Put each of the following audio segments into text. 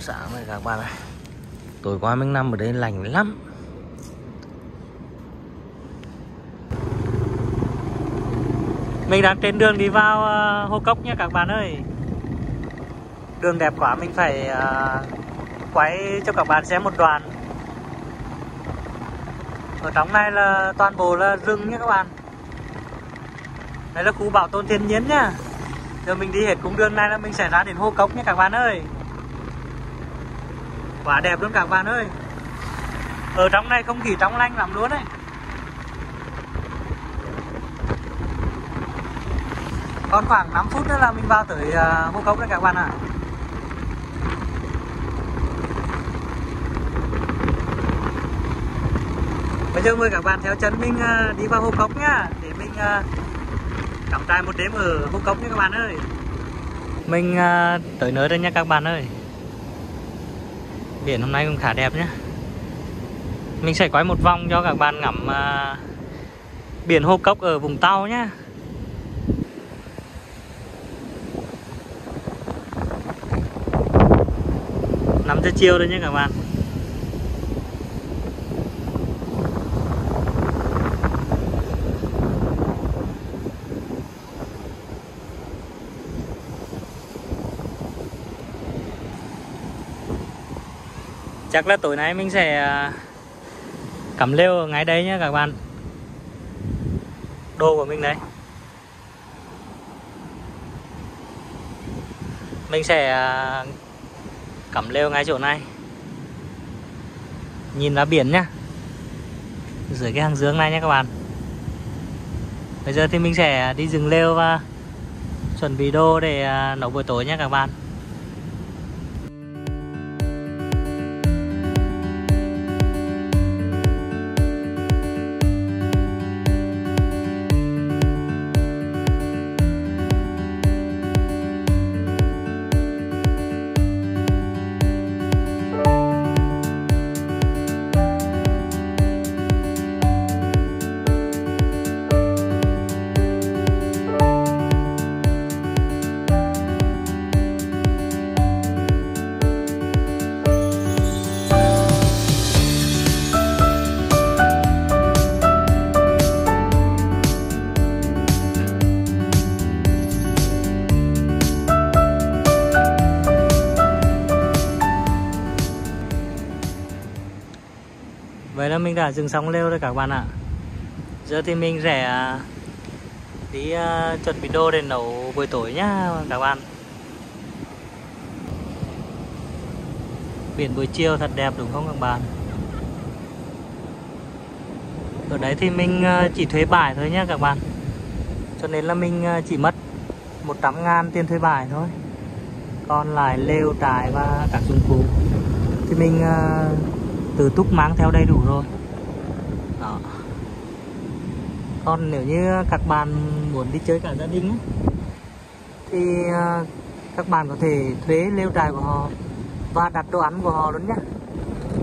sáng này các bạn ạ. Tối qua mình nằm ở đây lạnh lắm. Mình đang trên đường đi vào Hồ Cốc nha các bạn ơi. Đường đẹp quá, mình phải quay cho các bạn xem một đoạn. Ở trong này là toàn bộ là rừng nha các bạn. Đây là khu bảo tồn thiên nhiên nhá. Giờ mình đi hết cung đường này là mình sẽ ra đến Hồ Cốc nha các bạn ơi. Quá đẹp luôn các bạn ơi. Ở trong này không khí trong lành lắm luôn đấy. Còn khoảng 5 phút nữa là mình vào tới Hồ Cốc đấy các bạn ạ. Bây giờ mời các bạn theo chân mình đi vào Hồ Cốc nhá. Để mình cắm trại một đêm ở Hồ Cốc nha các bạn ơi. Mình tới nơi rồi nha các bạn ơi. Biển hôm nay cũng khá đẹp nhé. Mình sẽ quay một vòng cho các bạn ngắm biển Hồ Cốc ở Vũng Tàu nhé. Năm giờ chiều rồi nha các bạn. Chắc là tối nay mình sẽ cắm lều ở ngay đây nhé các bạn. Đồ của mình đây. Mình sẽ cắm lều ngay chỗ này. Nhìn ra biển nhá. Dưới cái hàng dương này nhé các bạn. Bây giờ thì mình sẽ đi dừng lều và chuẩn bị đồ để nấu buổi tối nhé các bạn. Vậy là mình đã dừng xong lều rồi các bạn ạ. Giờ thì mình sẽ đi chuẩn bị đồ để nấu buổi tối nhá các bạn. Biển buổi chiều thật đẹp đúng không các bạn? Ở đấy thì mình chỉ thuê bãi thôi nhá các bạn. Cho nên là mình chỉ mất 100.000 tiền thuê bãi thôi. Còn lại lều trại và các dụng cụ thì mình tự túc mang theo đầy đủ rồi. Đó. Còn nếu như các bạn muốn đi chơi cả gia đình ấy, thì các bạn có thể thuê lều trại của họ và đặt đồ ăn của họ luôn nhá.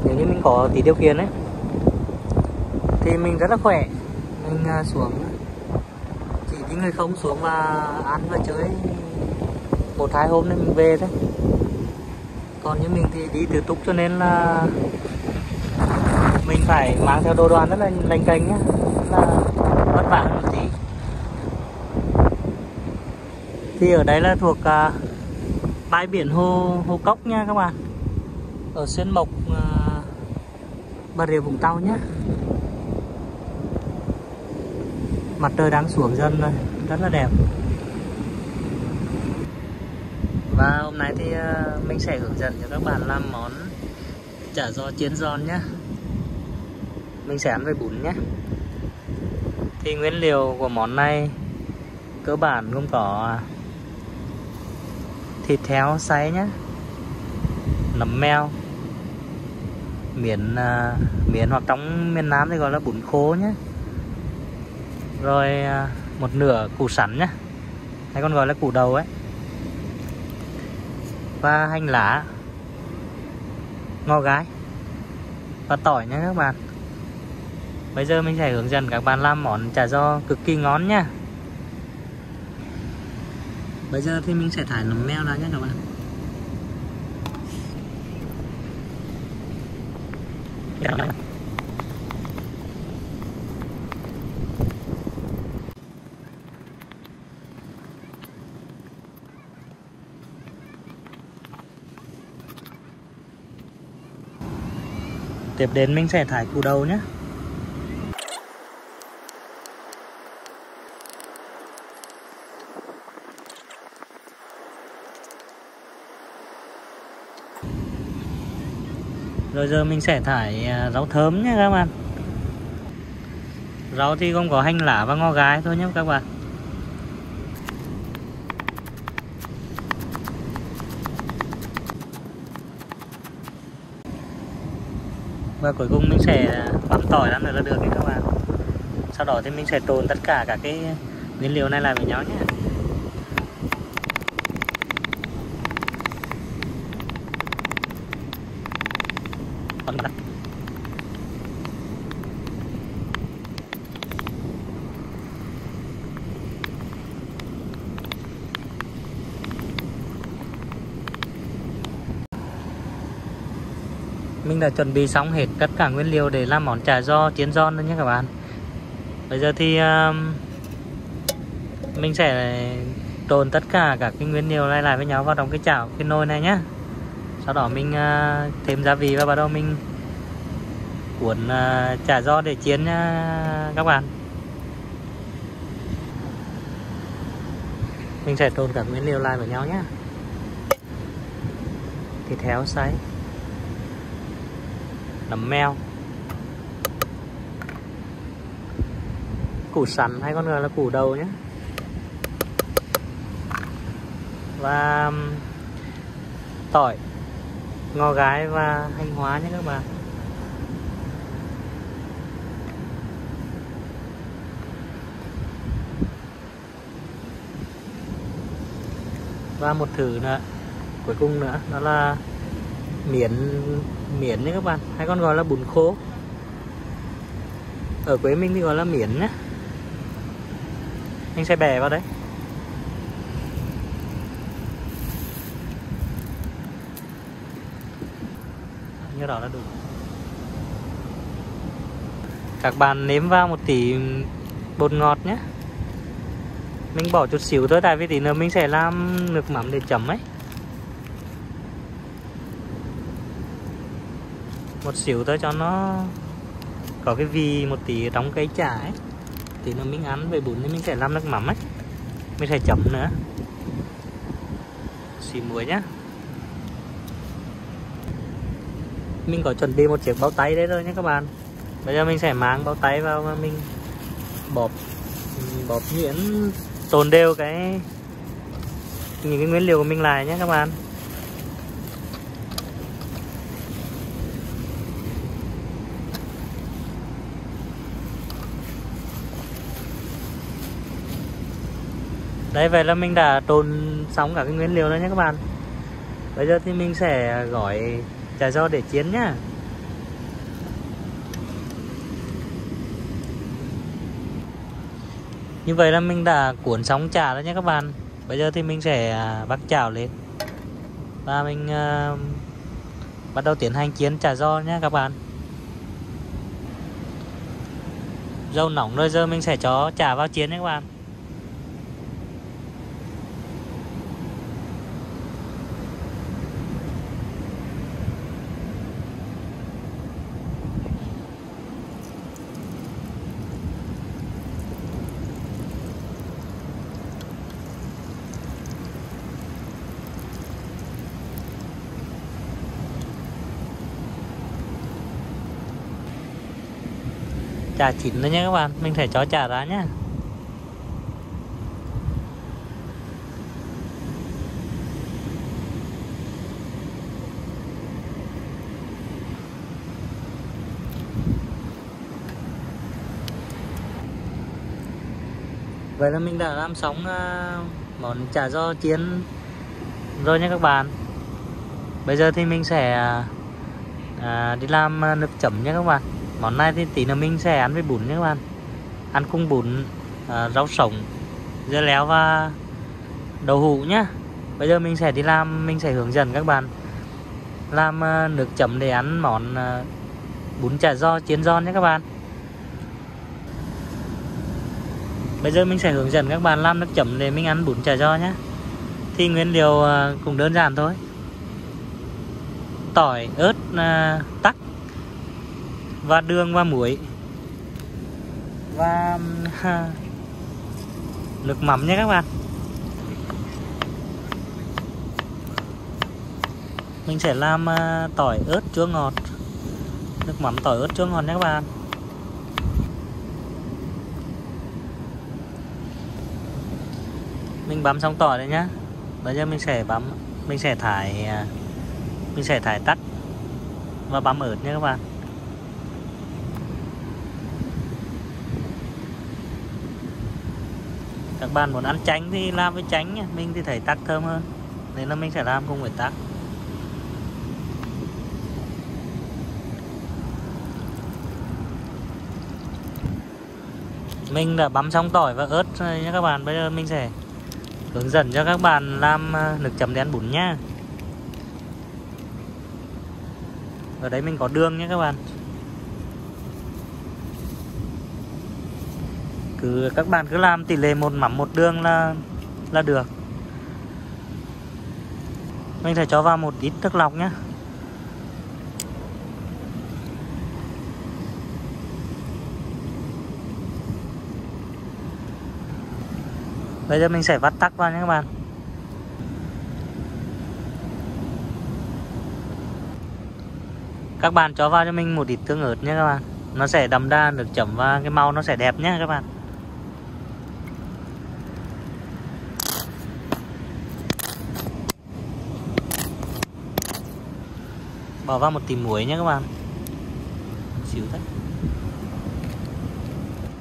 Nếu như mình có tí điều kiện ấy thì mình rất là khỏe. Mình xuống chỉ đi người không xuống và ăn và chơi 1-2 hôm nên mình về thôi. Còn như mình thì đi tự túc cho nên là mình phải mang theo đồ đoàn rất là lành kềnh nhá, rất là vất vả hơn một tí. Thì ở đây là thuộc bãi biển Hồ Cốc nha các bạn, ở Xuyên Mộc, Bà Rịa Vũng Tàu nhé. Mặt trời đang xuống dần rồi, rất là đẹp. Và hôm nay thì mình sẽ hướng dẫn cho các bạn làm món chả giò chiên giòn nhé. Mình sẽ ăn với bún nhé. Thì nguyên liệu của món này cơ bản gồm có thịt heo xay nhé, nấm meo, miến hoặc trong miền Nam thì gọi là bún khô nhé, rồi một nửa củ sắn nhé, hay còn gọi là củ đầu ấy, và hành lá, ngò gai và tỏi nhé các bạn. Bây giờ mình sẽ hướng dẫn các bạn làm món chả giò cực kỳ ngon nha. Bây giờ thì mình sẽ thải nấm meo ra nhé các bạn. Tiếp đến mình sẽ thải củ đầu nhé. Rồi giờ mình sẽ thải rau thơm nhé các bạn. Rau thì không có hành lá và ngò gai thôi nhé các bạn. Và cuối cùng mình sẽ băm tỏi ra nữa là được các bạn. Sau đó thì mình sẽ trộn tất cả các cái nguyên liệu này lại với nhau nhé. Mình đã chuẩn bị xong hết tất cả nguyên liệu để làm món chả giò chiên giòn rồi nhé các bạn. Bây giờ thì mình sẽ trộn tất cả các cái nguyên liệu này lại với nhau vào trong cái chảo, cái nồi này nhé. Sau đó mình thêm gia vị và bắt đầu mình cuốn chả giò để chiên nha các bạn. Mình sẽ trộn các nguyên liệu lại với nhau nhé. Thịt héo xay, nấm mèo, củ sắn hay còn gọi là củ đầu nhé, và tỏi, ngò gai và hành hóa nhé các bạn. Và một thứ nữa cuối cùng nữa đó là miến nhé các bạn, hay còn gọi là bún khô. Ở quê mình thì gọi là miến nhé. Mình sẽ bẻ vào đấy. Như đó là đủ. Các bạn nếm vào một tí bột ngọt nhé. Mình bỏ chút xíu thôi, tại vì tí nữa mình sẽ làm nước mắm để chấm ấy. Một xíu thôi cho nó có cái vị một tí trong cái chả ấy. Tí nữa mình ăn với bún thì mình sẽ làm nước mắm ấy. Mình sẽ chấm nữa. Xí muối nhá. Mình có chuẩn bị một chiếc bao tay đấy rồi nhé các bạn. Bây giờ mình sẽ mang bao tay vào và mình bóp nhuyễn trộn đều những cái nguyên liệu của mình lại nhé các bạn. Đấy, vậy là mình đã trộn xong cả cái nguyên liệu rồi nhé các bạn. Bây giờ thì mình sẽ gói chả giò để chiên nhá. Như vậy là mình đã cuốn xong chả rồi nhé các bạn. Bây giờ thì mình sẽ vắt chảo lên và mình bắt đầu tiến hành chiên chả giò nhé các bạn. Dầu nóng rồi, giờ mình sẽ cho chả vào chiên nhé các bạn. Chả chín rồi nhé các bạn, mình phải cho chả ra nhé. Vậy là mình đã làm xong món chả giò chiên rồi nhé các bạn. Bây giờ thì mình sẽ đi làm nước chấm nhé các bạn. Món này thì tí nữa mình sẽ ăn với bún nhé các bạn. Ăn cùng bún, rau sống, dưa léo và đậu hũ nhé. Bây giờ mình sẽ đi làm, mình sẽ hướng dẫn các bạn làm nước chấm để ăn món bún chả giò chiên giòn nhé các bạn. Bây giờ mình sẽ hướng dẫn các bạn làm nước chấm để mình ăn bún chả giò nhé. Thì nguyên liệu cũng đơn giản thôi. Tỏi, ớt, tắc và đường và muối và nước mắm nhé các bạn. Mình sẽ làm tỏi, ớt, chua ngọt, nước mắm, tỏi, ớt, chua ngọt nhé các bạn. Mình băm xong tỏi đấy nhá. Bây giờ mình sẽ thải tắc và băm ớt nhé các bạn. Các bạn muốn ăn chanh thì làm với chanh nhé. Mình thì thấy tắc thơm hơn nên là mình sẽ làm cùng với tắc. Mình đã băm xong tỏi và ớt rồi nhé các bạn. Bây giờ mình sẽ hướng dẫn cho các bạn làm nước chấm đen bún nhá. Ở đây mình có đường nhé các bạn. Các bạn cứ làm tỷ lệ 1 mắm 1 đường là được. Mình sẽ cho vào một ít nước lọc nhé. Bây giờ mình sẽ vắt tắc vào nhé các bạn. Các bạn cho vào cho mình một ít tương ớt nhé các bạn. Nó sẽ đậm đà nước chấm và cái màu nó sẽ đẹp nhé các bạn. Bỏ vào một tí muối nhé các bạn. Xíu thôi.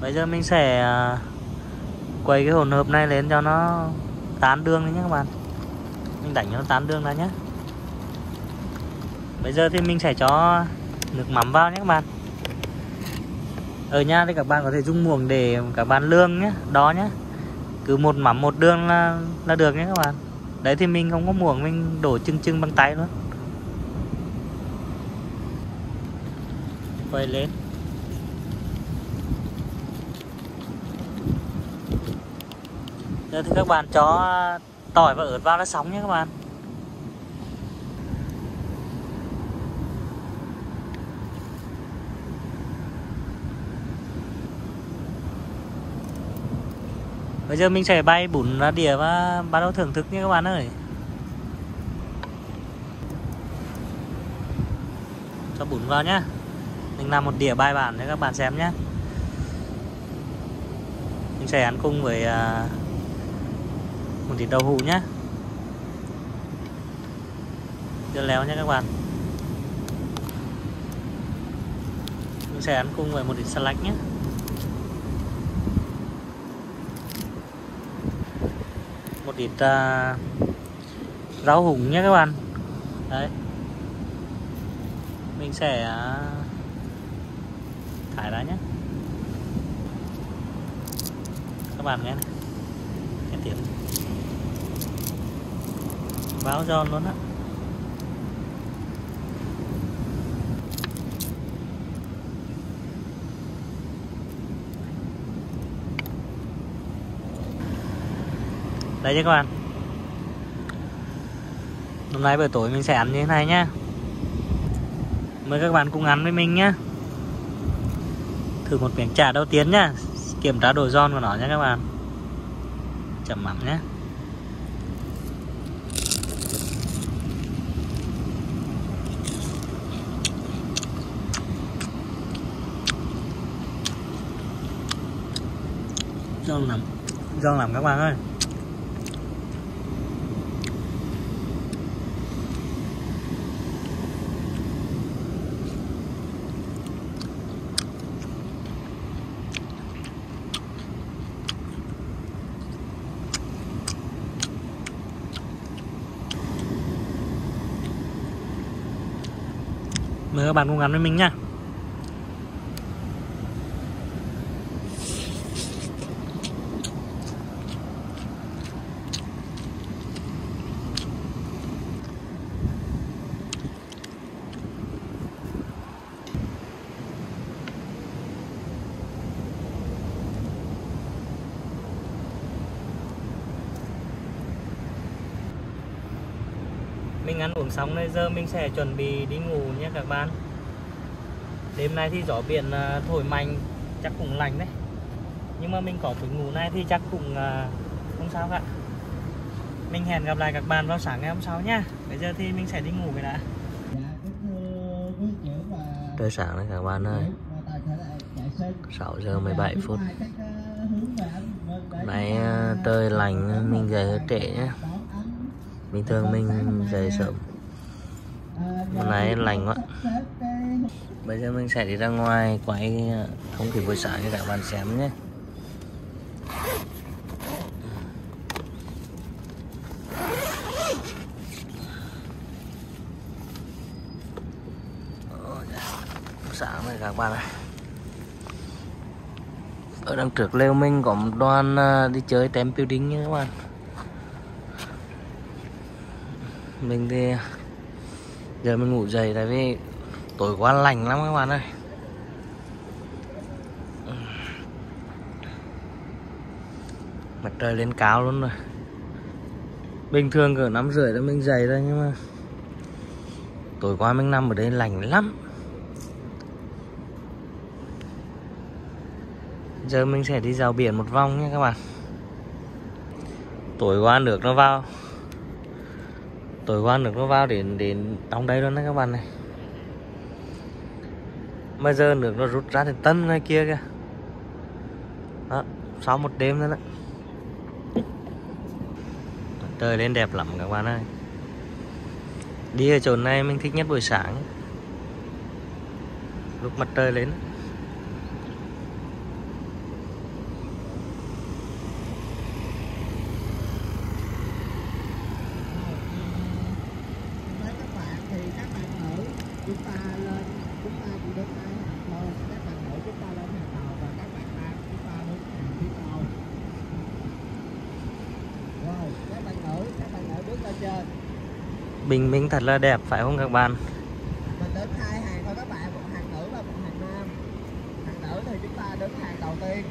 Bây giờ mình sẽ quay cái hỗn hợp này lên cho nó tán đường nhé các bạn. Mình đánh cho nó tán đường ra nhé. Bây giờ thì mình sẽ cho nước mắm vào nhé các bạn. Ở nhà thì các bạn có thể dùng muỗng để các bạn lương nhé, đó nhé. Cứ 1 mắm 1 đường là được nhé các bạn. Đấy thì mình không có muỗng, mình đổ chưng bằng tay luôn. Quay lên. Giờ thì các bạn cho tỏi và ớt vào là xong nhé các bạn. Bây giờ mình sẽ bay bún ra đĩa và bắt đầu thưởng thức nhé các bạn ơi. Cho bún vào nhá. Mình làm một đĩa bài bản để các bạn xem nhé. Mình sẽ ăn cùng với một tí đậu hũ nhé. Dưa leo nhé các bạn. Mình sẽ ăn cùng với một ít salad nhé. Một ít rau húng nhé các bạn. Đấy. Mình sẽ thải ra nhé. Các bạn nghe này. Cái tiếng báo giòn luôn á. Đây nhé các bạn. Hôm nay buổi tối mình sẽ ăn như thế này nhá. Mời các bạn cùng ăn với mình nhá. Thử một miếng chả đầu tiên nhá. Kiểm tra độ giòn của nó nhé các bạn. Chấm mắm nhé. Giòn lắm các bạn ơi. Mời các bạn cùng ăn với mình nhá. Mình ăn uống xong bây giờ mình sẽ chuẩn bị đi ngủ nhé các bạn. Đêm nay thì gió biển thổi mạnh, chắc cũng lạnh đấy. Nhưng mà mình có túi ngủ này thì chắc cũng không sao cả. Mình hẹn gặp lại các bạn vào sáng ngày hôm sau nhá. Bây giờ thì mình sẽ đi ngủ cái đã. Trời sáng đấy các bạn ơi, 6 giờ 17 phút. Nãy trời lạnh mình dậy hơi trễ nhé. Bình thường mình dậy sớm, hôm nay lạnh quá. Bây giờ mình sẽ đi ra ngoài quay không khí buổi sáng cho các bạn xem nhé. Sáng này các bạn này, ở đằng trước lều mình có một đoàn đi chơi tem building nha các bạn. Mình thì giờ mình ngủ dậy tại vì tối qua lạnh lắm các bạn ơi. Mặt trời lên cao luôn rồi. Bình thường cỡ 5 rưỡi là mình dậy rồi, nhưng mà tối qua mình nằm ở đây lạnh lắm. Giờ mình sẽ đi dạo biển một vòng nha các bạn. Tối qua nước nó vào, đến trong đây luôn đấy các bạn này. Mà giờ nước nó rút ra đến tân ngay kia kìa. Đó, sau một đêm nữa đó. Trời lên đẹp lắm các bạn ơi. Đi ở chỗ này mình thích nhất buổi sáng, lúc mặt trời lên. Chúng ta lên, chúng ta chỉ đứng đây thôi. Các bạn nữ chúng ta lên hàng tàu và các bạn nam chúng ta đứng hàng phía sau. Rồi, các bạn nữ bước lên trên. Bình minh thật là đẹp phải không các bạn? Mình đứng 2 hàng thôi các bạn, một hàng nữ và một hàng nam. Hàng nữ thì chúng ta đứng hàng đầu tiên.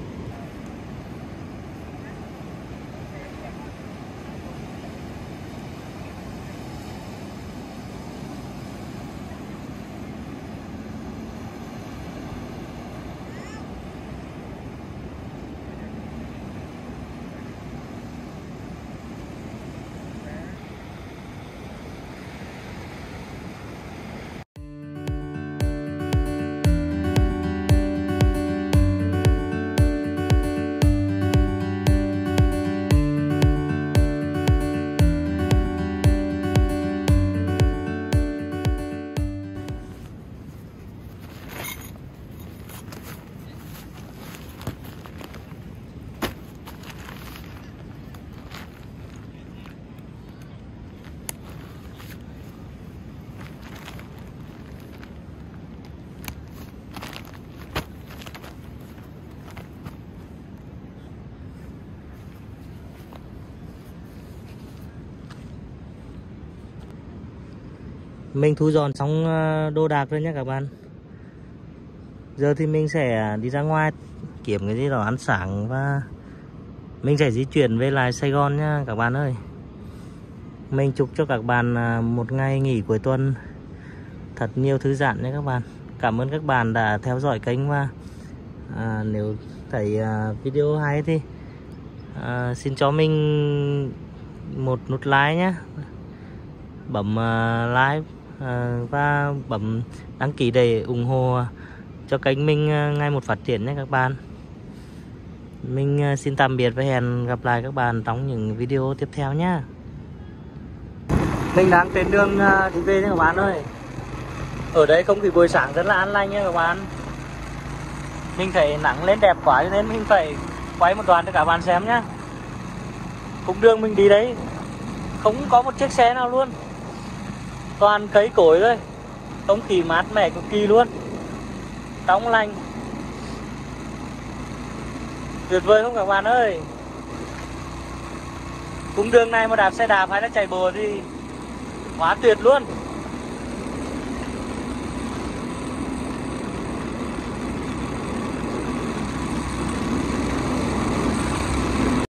Mình thu dọn xong đồ đạc rồi nhé các bạn. Giờ thì mình sẽ đi ra ngoài kiếm cái gì đó ăn sáng và mình sẽ di chuyển về lại Sài Gòn nha các bạn ơi. Mình chúc cho các bạn một ngày nghỉ cuối tuần thật nhiều thư giãn nhé các bạn. Cảm ơn các bạn đã theo dõi kênh, và nếu thấy video hay thì xin cho mình một nút like nhé. Bấm like và bấm đăng ký để ủng hộ cho kênh mình ngày một phát triển nhé các bạn. Mình xin tạm biệt và hẹn gặp lại các bạn trong những video tiếp theo nhé. Mình đang trên đường đi về nha các bạn ơi. Ở đây không khí buổi sáng rất là an lành nha các bạn. Mình thấy nắng lên đẹp quá cho nên mình phải quay một đoạn cho các bạn xem nhé. Cùng đường mình đi đấy không có một chiếc xe nào luôn, toàn cây cối thôi. Không khí mát mẻ cực kỳ luôn, trong lành, tuyệt vời không các bạn ơi. Cung đường này mà đạp xe đạp hay là chạy bộ thì quá tuyệt luôn.